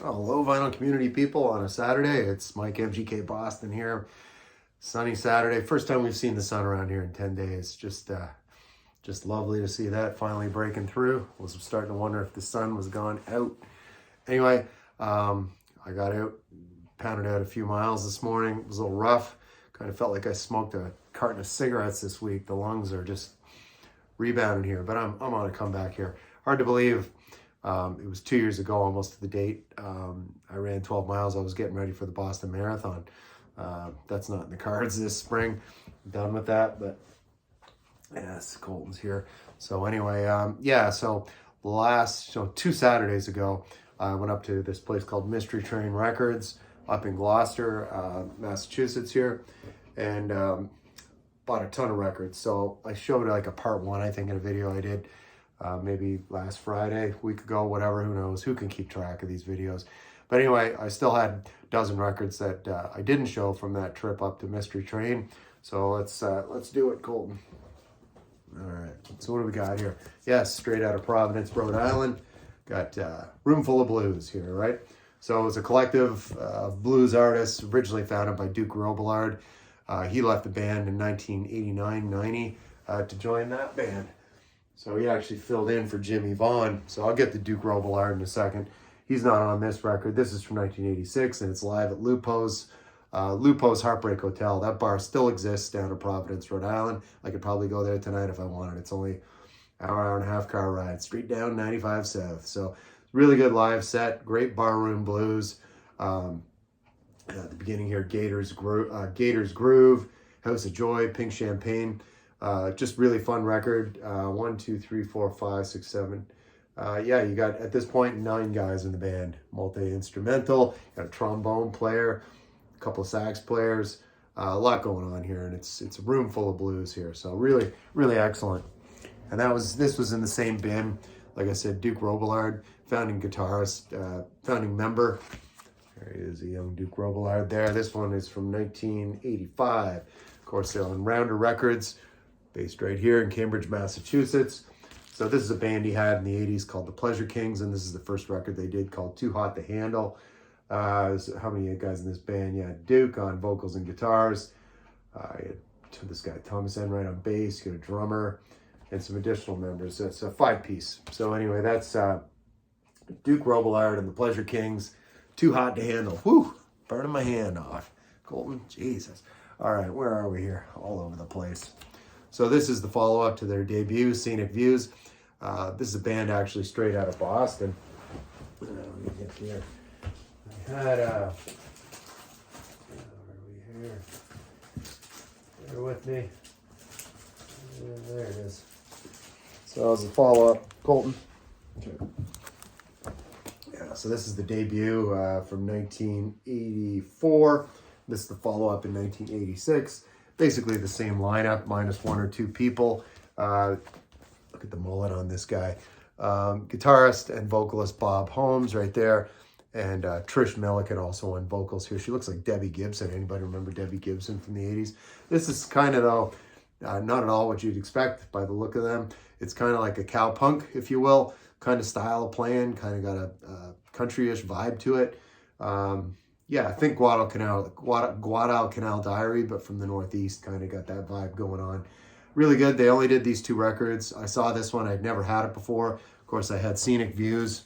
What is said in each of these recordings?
Hello, Vinyl Community people on a Saturday. It's Mike MGK Boston here. Sunny Saturday. First time we've seen the sun around here in 10 days. Just lovely to see that finally breaking through. Was starting to wonder if the sun was gone out. Anyway, I got out, pounded out a few miles this morning. It was a little rough. Kind of felt like I smoked a carton of cigarettes this week. The lungs are just rebounding here, but I'm on a comeback here. Hard to believe. It was 2 years ago, almost to the date. I ran 12 miles. I was getting ready for the Boston Marathon. That's not in the cards this spring. I'm done with that, but yes, Colton's here. So anyway, so 2 Saturdays ago, I went up to this place called Mystery Train Records up in Gloucester, Massachusetts here, and bought a ton of records. So I showed like a part one, I think, in a video I did. Maybe last Friday, week ago, whatever, who knows, who can keep track of these videos. But anyway, I still had a dozen records that I didn't show from that trip up to Mystery Train. So let's do it, Colton. All right, so what do we got here? Yes, straight out of Providence, Rhode Island. Got Room Full of Blues here, right? So it was a collective of blues artists originally founded by Duke Robillard. He left the band in 1989-90 to join that band. So he actually filled in for Jimmy Vaughn. So I'll get to Duke Robillard in a second. He's not on this record. This is from 1986, and it's live at Lupo's Heartbreak Hotel. That bar still exists down in Providence, Rhode Island. I could probably go there tonight if I wanted. It's only hour and a half car ride, straight down 95 South. So really good live set, great barroom blues. At the beginning here, Gators Groove, House of Joy, Pink Champagne. Just really fun record. 1, 2, 3, 4, 5, 6, 7. You got at this point 9 guys in the band, multi-instrumental. Got a trombone player, a couple of sax players, a lot going on here, and it's a room full of blues here. So really, really excellent. And this was in the same bin, like I said, Duke Robillard, founding guitarist, founding member. There he is, a young Duke Robillard there. This one is from 1985. Of course, they're on Rounder Records, based right here in Cambridge, Massachusetts. So this is a band he had in the 80s called the Pleasure Kings, and this is the first record they did called Too Hot to Handle. How many guys in this band? Yeah, Duke on vocals and guitars. You had this guy, Thomas Enright, on bass. You got a drummer and some additional members. So it's a 5-piece. So anyway, that's Duke Robillard and the Pleasure Kings. Too Hot to Handle. Whew, burning my hand off. Colton, Jesus. All right, where are we here? All over the place. So this is the follow-up to their debut, Scenic Views. This is a band actually straight out of Boston. Let me get here. I had, where are we here? Bear with me. There it is. So as a follow-up, Colton. Okay. Yeah, so this is the debut from 1984. This is the follow-up in 1986. Basically the same lineup, minus 1 or 2 people. Look at the mullet on this guy. Guitarist and vocalist Bob Holmes right there. And Trish Milliken also on vocals here. She looks like Debbie Gibson. Anybody remember Debbie Gibson from the 80s? This is kind of, though, not at all what you'd expect by the look of them. It's kind of like a cowpunk, if you will, kind of style of playing, kind of got a country-ish vibe to it. I think Guadalcanal Diary, but from the Northeast, kind of got that vibe going on. Really good. They only did these 2 records. I saw this one. I'd never had it before. Of course, I had Scenic Views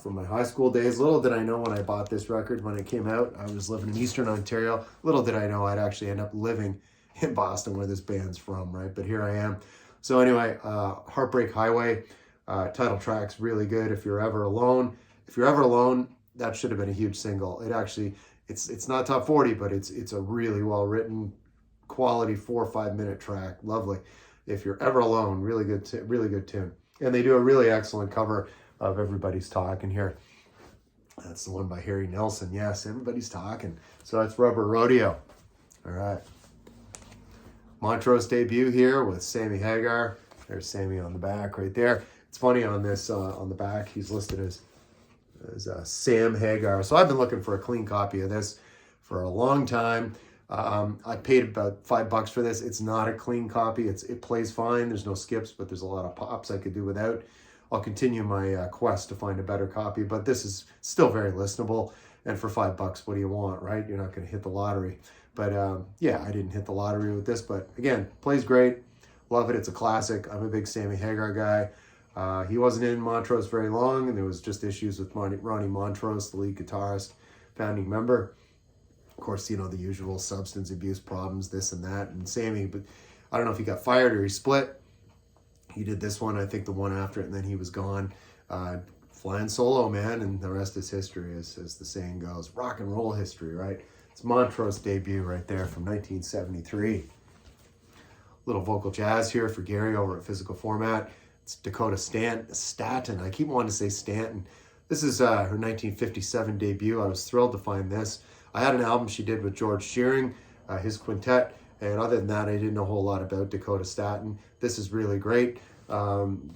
from my high school days. Little did I know when I bought this record, when it came out, I was living in Eastern Ontario. Little did I know I'd actually end up living in Boston, where this band's from, right? But here I am. So anyway, Heartbreak Highway, title track's really good. If You're Ever Alone. If You're Ever Alone, that should have been a huge single. It actually, it's not top 40, but it's a really well-written, quality 4 or 5 minute track. Lovely. If You're Ever Alone, really good tune. And they do a really excellent cover of Everybody's Talking here. That's the one by Harry Nilsson. Yes, Everybody's Talking. So that's Rubber Rodeo. All right. Montero's Debut here with Sammy Hagar. There's Sammy on the back right there. It's funny on this, on the back, he's listed as Sam Hagar. So I've been looking for a clean copy of this for a long time. I paid about $5 for this. It's not a clean copy. It plays fine. There's no skips, but there's a lot of pops I could do without. I'll continue my quest to find a better copy, but this is still very listenable. And for $5, what do you want, right? You're not going to hit the lottery. But yeah, I didn't hit the lottery with this, but again, plays great. Love it. It's a classic. I'm a big Sammy Hagar guy. He wasn't in Montrose very long, and there was just issues with Ronnie Montrose, the lead guitarist, founding member. Of course, you know, the usual substance abuse problems, this and that. And Sammy, but I don't know if he got fired or he split. He did this one, I think the one after it, and then he was gone. Flying solo, man, and the rest is history, as the saying goes. Rock and roll history, right? It's Montrose Debut right there from 1973. Little vocal jazz here for Gary over at Physical Format. It's Dakota Staton. I keep wanting to say Stanton. This is her 1957 debut. I was thrilled to find this. I had an album she did with George Shearing, his quintet, and other than that, I didn't know a whole lot about Dakota Staton. This is really great.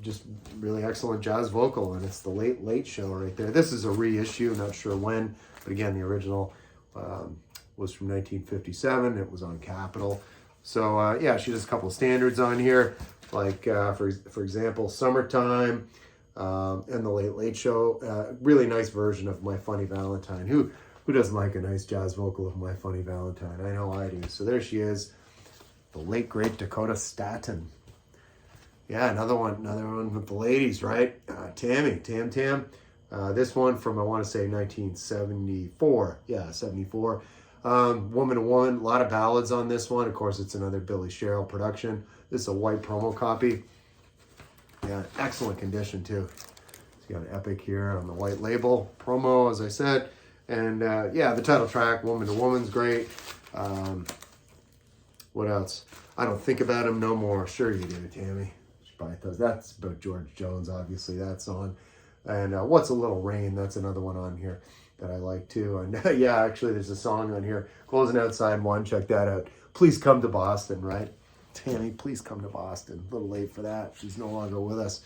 Just really excellent jazz vocal, and it's the Late Show right there. This is a reissue, not sure when, but again, the original was from 1957. It was on Capitol. So yeah, she does a couple of standards on here, like for example, Summertime and the Late Show. Really nice version of My Funny Valentine. Who doesn't like a nice jazz vocal of My Funny Valentine? I know I do. So there she is, the late great Dakota Staton. Yeah, another one with the ladies, right? Tammy Tam. This one from, I want to say 1974. Yeah, 74. Woman to One, a lot of ballads on this one. Of course, it's another Billy Sherrill production. This is a white promo copy. Yeah, excellent condition too. It's got an Epic here on the white label. Promo, as I said. And yeah, the title track, Woman to Woman's great. What else? I Don't Think About Him No More. Sure you do, Tammy. That's about George Jones, obviously, that song. And What's a Little Rain, that's another one on here that I like too. And yeah, actually there's a song on here, Closing Outside One, check that out. Please Come to Boston, right? Tammy, please come to Boston. A little late for that. She's no longer with us.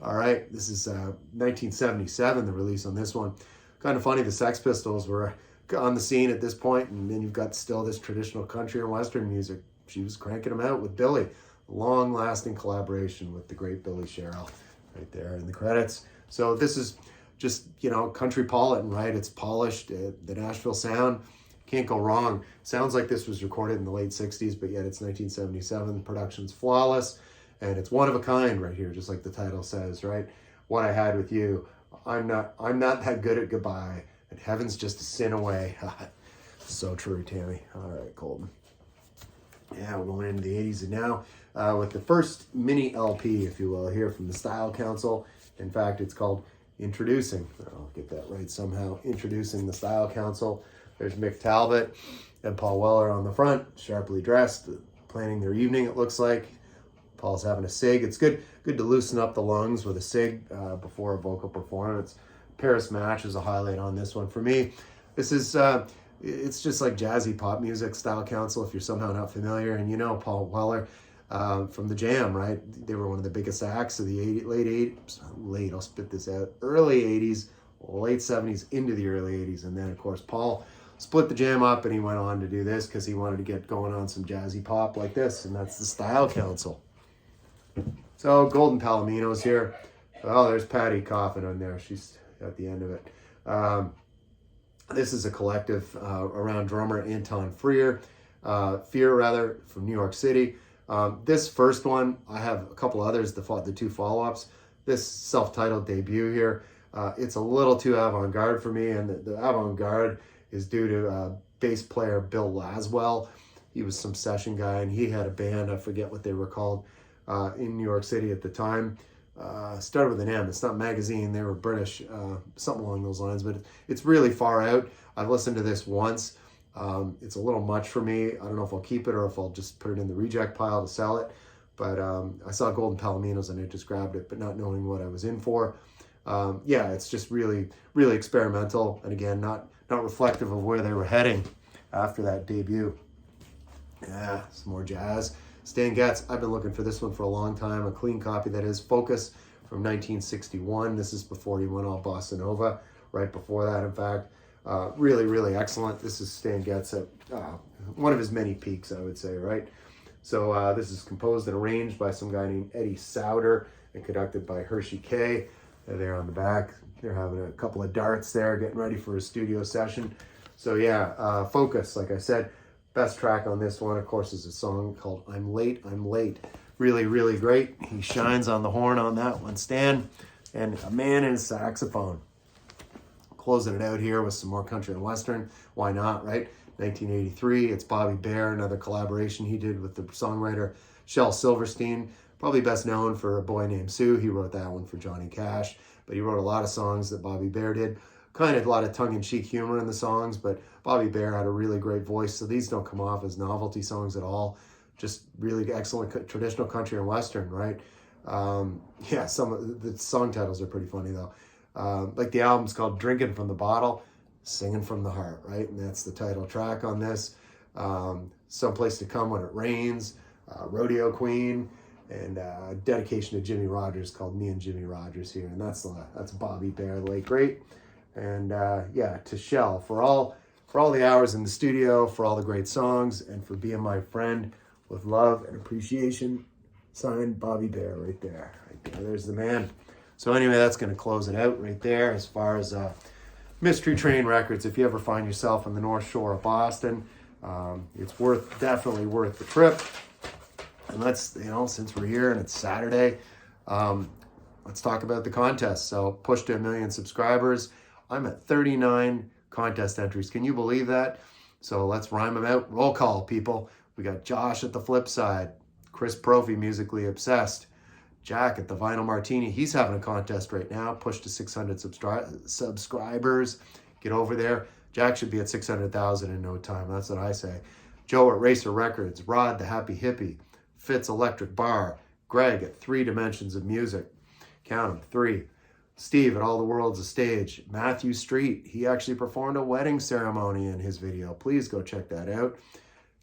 All right, this is 1977, the release on this one. Kind of funny, the Sex Pistols were on the scene at this point, and then you've got still this traditional country and Western music. She was cranking them out with Billy. Long-lasting collaboration with the great Billy Sherrill right there in the credits. So this is just, you know, country-politan, right? It's polished, the Nashville sound. Can't go wrong. Sounds like this was recorded in the late 60s, but yet it's 1977. The production's flawless, and it's one of a kind right here, just like the title says, right? What I Had With You. I'm not that good at goodbye, and heaven's just a sin away. So true, Tammy. All right, Colton. Yeah, we're going into the 80s and now with the first mini LP, if you will, here from the Style Council. In fact, it's called Introducing. I'll get that right somehow. Introducing the Style Council. There's Mick Talbot and Paul Weller on the front, sharply dressed, planning their evening, it looks like. Paul's having a cig. It's good to loosen up the lungs with a cig before a vocal performance. Paris Match is a highlight on this one for me. This is it's just like jazzy pop music. Style Council, if you're somehow not familiar, and you know Paul Weller from the Jam, right? They were one of the biggest acts of the early 80s, late 70s into the early 80s, and then of course Paul split the Jam up and he went on to do this because he wanted to get going on some jazzy pop like this, and that's the Style Council. So Golden Palomino's here. Oh, there's Patty coughing on there. She's at the end of it. This is a collective around drummer Anton Fear from New York City. This first one, I have a couple others, the two follow-ups. This self-titled debut here, it's a little too avant-garde for me, and the avant-garde is due to bass player Bill Laswell. He was some session guy, and he had a band, I forget what they were called, in New York City at the time. Started with an M. It's not Magazine. They were British, something along those lines, but it's really far out. I've listened to this once. It's a little much for me. I don't know if I'll keep it or if I'll just put it in the reject pile to sell it. But I saw Golden Palominos and I just grabbed it, but not knowing what I was in for. Yeah, it's just really, really experimental. And again, not reflective of where they were heading after that debut. Yeah, some more jazz. Stan Getz, I've been looking for this one for a long time. A clean copy, that is. Focus from 1961. This is before he went all bossa nova. Right before that, in fact. Really, really excellent. This is Stan Getz at one of his many peaks, I would say, right? So this is composed and arranged by some guy named Eddie Sauter. and conducted by Hershey K. They're on the back. They're having a couple of darts there, getting ready for a studio session. So yeah, Focus, like I said, best track on this one, of course, is a song called I'm Late, I'm Late. Really, really great. He shines on the horn on that one, Stan, and a man in saxophone. Closing it out here with some more country and western. Why not, right? 1983, it's Bobby Bare, another collaboration he did with the songwriter Shel Silverstein, probably best known for A Boy Named Sue. He wrote that one for Johnny Cash, but he wrote a lot of songs that Bobby Bare did. Kind of a lot of tongue-in-cheek humor in the songs, but Bobby Bare had a really great voice, so these don't come off as novelty songs at all. Just really excellent traditional country and western, right? Yeah, some of the song titles are pretty funny, though. Like the album's called Drinking from the Bottle, Singing from the Heart, right? And that's the title track on this. Someplace to Come When It Rains, Rodeo Queen, and dedication to Jimmy Rogers called Me and Jimmy Rogers here. And that's Bobby Bare, the late great. And yeah, to Shel for all the hours in the studio, for all the great songs, and for being my friend with love and appreciation. Signed, Bobby Bare, right there. Right there. There's the man. So anyway, that's going to close it out right there as far as Mystery Train Records. If you ever find yourself on the North Shore of Boston, it's definitely worth the trip. And let's, since we're here and it's Saturday, let's talk about the contest. So push to 1 million subscribers. I'm at 39 contest entries. Can you believe that? So let's rhyme them out. Roll call, people. We got Josh at the flip side, Chris Profi, Musically Obsessed, Jack at the Vinyl Martini. He's having a contest right now. Push to 600 subscribers. Get over there. Jack should be at 600,000 in no time. That's what I say. Joe at Racer Records, Rod the Happy Hippie, Fitz Electric Bar, Greg at 3 Dimensions of Music. Count them, 3. Steve at All the World's a Stage. Matthew Street, he actually performed a wedding ceremony in his video. Please go check that out.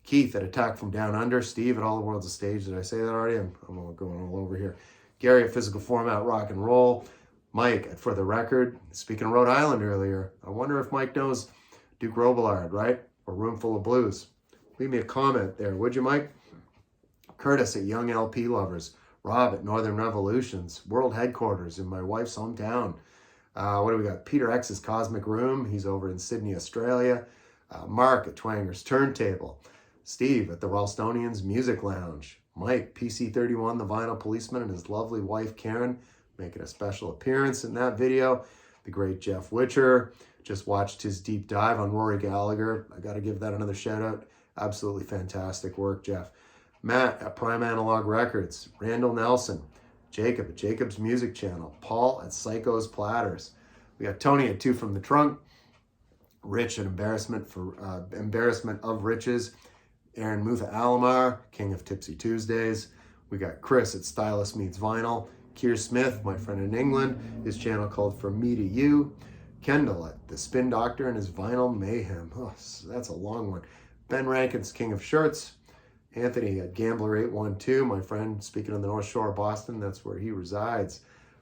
Keith at Attack from Down Under. Steve at All the World's a Stage. Did I say that already? I'm going all over here. Gary at Physical Format Rock and Roll. Mike at For the Record. Speaking of Rhode Island earlier, I wonder if Mike knows Duke Robillard, right? Or Roomful of Blues. Leave me a comment there, would you, Mike? Curtis at Young LP Lovers. Rob at Northern Revolutions. World Headquarters in my wife's hometown. What do we got? Peter X's Cosmic Room. He's over in Sydney, Australia. Mark at Twanger's Turntable. Steve at the Ralstonians Music Lounge. Mike, PC31, the Vinyl Policeman, and his lovely wife, Karen, making a special appearance in that video. The great Jeff Witcher. Just watched his deep dive on Rory Gallagher. I got to give that another shout out. Absolutely fantastic work, Jeff. Matt at Prime Analog Records. Randall Nelson. Jacob at Jacob's Music Channel. Paul at Psycho's Platters. We got Tony at Two from the Trunk. Rich at Embarrassment of Riches. Aaron Mutha Alomar, King of Tipsy Tuesdays. We got Chris at Stylist Meets Vinyl. Keir Smith, my friend in England, his channel called From Me to You. Kendall at The Spin Doctor and his Vinyl Mayhem. Oh, that's a long one. Ben Rankin's King of Shirts. Anthony at Gambler812, my friend speaking on the North Shore of Boston. That's where he resides.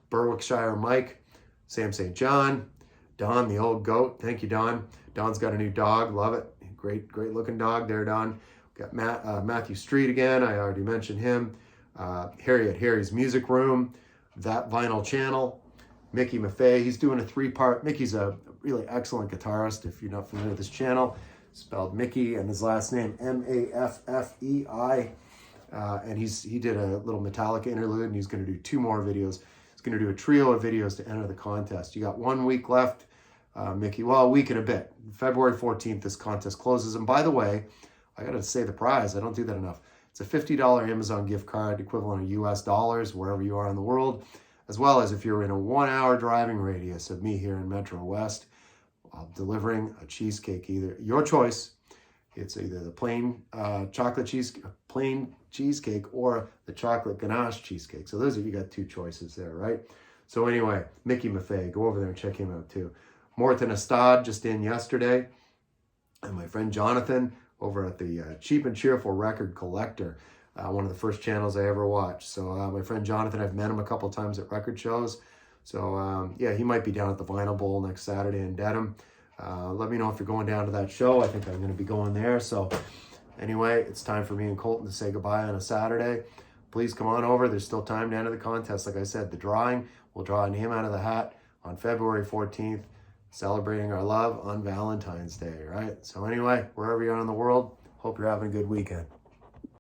Berwickshire Mike. Sam St. John. Don, the old goat. Thank you, Don. Don's got a new dog. Love it. Great looking dog there, Don. Got Matthew Street again. I already mentioned him. Harry at Harry's Music Room. That Vinyl Channel. Mickey Maffei. He's doing a 3-part. Mickey's a really excellent guitarist. If you're not familiar with this channel, spelled Mickey and his last name Maffei. And he did a little Metallica interlude, and he's going to do 2 more videos. He's going to do a trio of videos to enter the contest. You got 1 week left, Mickey. Well, a week and a bit. February 14th, this contest closes. And by the way, I got to say the prize. I don't do that enough. It's a $50 Amazon gift card equivalent of US dollars, wherever you are in the world, as well as if you're in a 1-hour driving radius of me here in Metro West, delivering a cheesecake, either your choice. It's either the plain cheesecake or the chocolate ganache cheesecake. So you got 2 choices there, right? So anyway, Mickey Maffei, go over there and check him out too. Morton Estad just in yesterday, and my friend Jonathan over at the Cheap and Cheerful Record Collector, one of the first channels I ever watched. So my friend Jonathan, I've met him a couple of times at record shows. So yeah, he might be down at the Vinyl Bowl next Saturday in Dedham. Let me know if you're going down to that show. I think I'm going to be going there. So anyway, it's time for me and Colton to say goodbye on a Saturday. please come on over. There's still time to enter the contest. Like I said, the drawing, we'll draw a name out of the hat on February 14th, celebrating our love on Valentine's Day, right? So anyway, wherever you are in the world, hope you're having a good weekend.